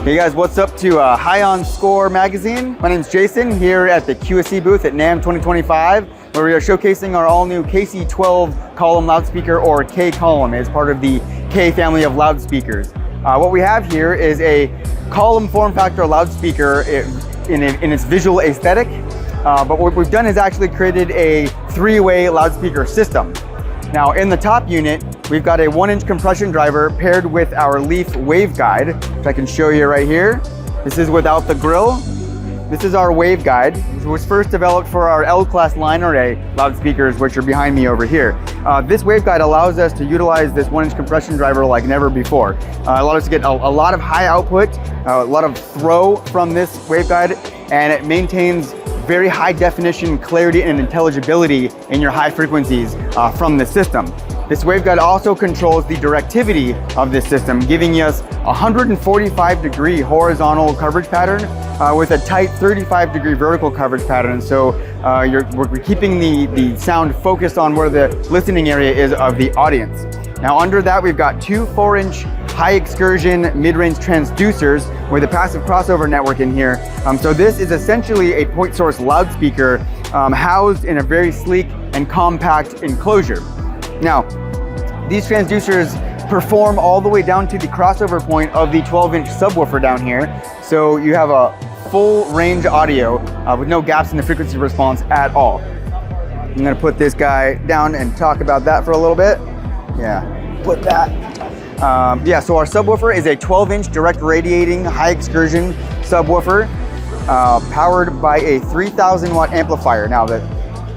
Hey guys, what's up to Highonscore magazine? My name's Jason here at the QSC booth at NAMM 2025, where we are showcasing our all-new KC12 column loudspeaker, or K Column, as part of the K family of loudspeakers. What we have here is a column form factor loudspeaker in its visual aesthetic, but what we've done is actually created a three-way loudspeaker system. Now in the top unit, we've got a 1-inch compression driver paired with our Leaf waveguide, which I can show you right here. This is without the grill. This is our waveguide. It was first developed for our L-class line array loudspeakers, which are behind me over here. This waveguide allows us to utilize this 1-inch compression driver like never before. Allowed us to get a lot of high output, a lot of throw from this waveguide, and it maintains very high definition clarity and intelligibility in your high frequencies from the system. This waveguide also controls the directivity of this system, giving us a 145-degree horizontal coverage pattern with a tight 35-degree vertical coverage pattern. So we're keeping the sound focused on where the listening area is of the audience. Now under that, we've got two 4-inch high excursion mid-range transducers with a passive crossover network in here. So this is essentially a point source loudspeaker housed in a very sleek and compact enclosure. Now, these transducers perform all the way down to the crossover point of the 12-inch subwoofer down here. So you have a full range audio with no gaps in the frequency response at all. I'm gonna put this guy down and talk about that for a little bit. Yeah, put that. So our subwoofer is a 12-inch direct radiating high excursion subwoofer powered by a 3,000 watt amplifier. Now the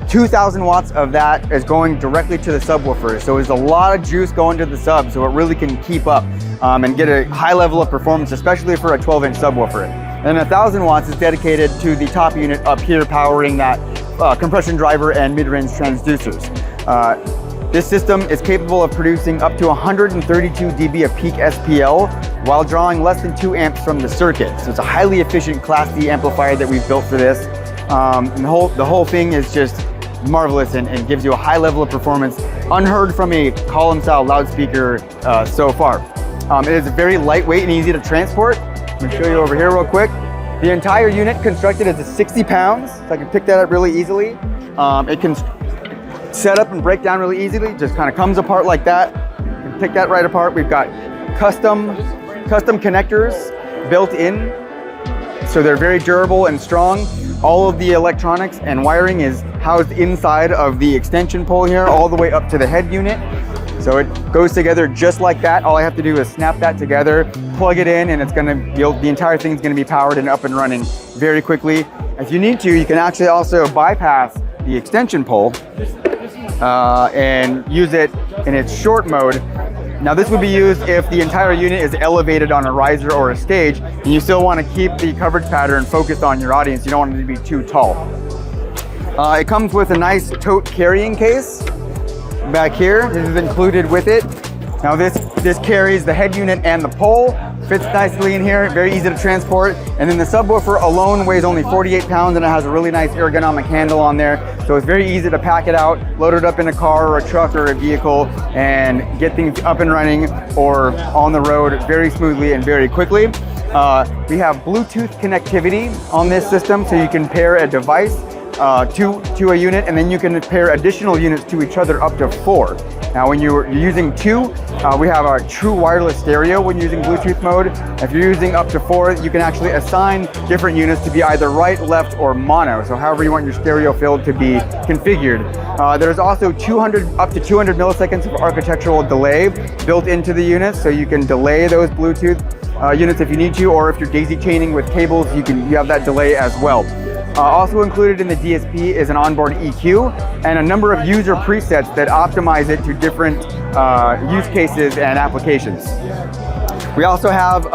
2,000 watts of that is going directly to the subwoofer. So there's a lot of juice going to the sub, so it really can keep up and get a high level of performance, especially for a 12-inch subwoofer. And 1,000 watts is dedicated to the top unit up here, powering that compression driver and mid-range transducers. This system is capable of producing up to 132 dB of peak SPL while drawing less than 2 amps from the circuit. So it's a highly efficient Class D amplifier that we've built for this. And the whole thing is just marvelous and gives you a high level of performance unheard from a column style loudspeaker so far. It is very lightweight and easy to transport. I'm going to show you over here real quick. The entire unit constructed is 60 pounds, so I can pick that up really easily. It can set up and break down really easily, just kind of comes apart like that. You can pick that right apart. We've got custom connectors built in, so they're very durable and strong. All of the electronics and wiring is housed inside of the extension pole here, all the way up to the head unit. So it goes together just like that. All I have to do is snap that together, plug it in, and it's gonna the entire thing's gonna be powered and up and running very quickly. If you need to, you can actually also bypass the extension pole and use it in its short mode. Now this would be used if the entire unit is elevated on a riser or a stage and you still want to keep the coverage pattern focused on your audience. You don't want it to be too tall. It comes with a nice tote carrying case back here. This is included with it. Now this carries the head unit and the pole, fits nicely in here, very easy to transport. And then the subwoofer alone weighs only 48 pounds and it has a really nice ergonomic handle on there. So it's very easy to pack it out, load it up in a car or a truck or a vehicle and get things up and running or on the road very smoothly and very quickly. We have Bluetooth connectivity on this system, so you can pair a device to a unit, and then you can pair additional units to each other up to 4. Now when you're using 2, we have our true wireless stereo when using Bluetooth mode. If you're using up to 4, you can actually assign different units to be either right, left, or mono. So however you want your stereo field to be configured. There's also up to 200 milliseconds of architectural delay built into the units, so you can delay those Bluetooth units if you need to, or if you're daisy chaining with cables, you have that delay as well. Also included in the DSP is an onboard EQ and a number of user presets that optimize it to different use cases and applications. We also have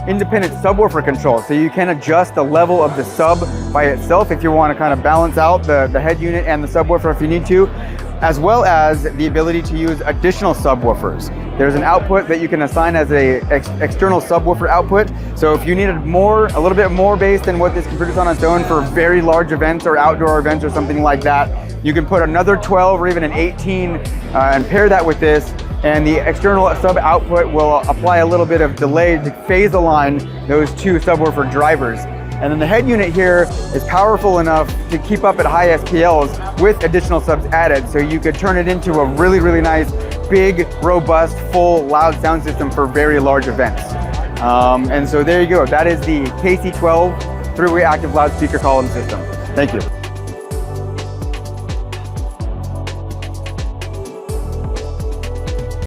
independent subwoofer control, so you can adjust the level of the sub by itself if you want to kind of balance out the head unit and the subwoofer if you need to, as well as the ability to use additional subwoofers. There's an output that you can assign as a external subwoofer output. So if you needed a little bit more bass than what this can produce on its own for very large events or outdoor events or something like that, you can put another 12 or even an 18 and pair that with this and the external sub output will apply a little bit of delay to phase align those two subwoofer drivers. And then the head unit here is powerful enough to keep up at high SPLs with additional subs added, so you could turn it into a really, really nice, big, robust, full, loud sound system for very large events. And so there you go. That is the KC12 3-way active loudspeaker column system. Thank you.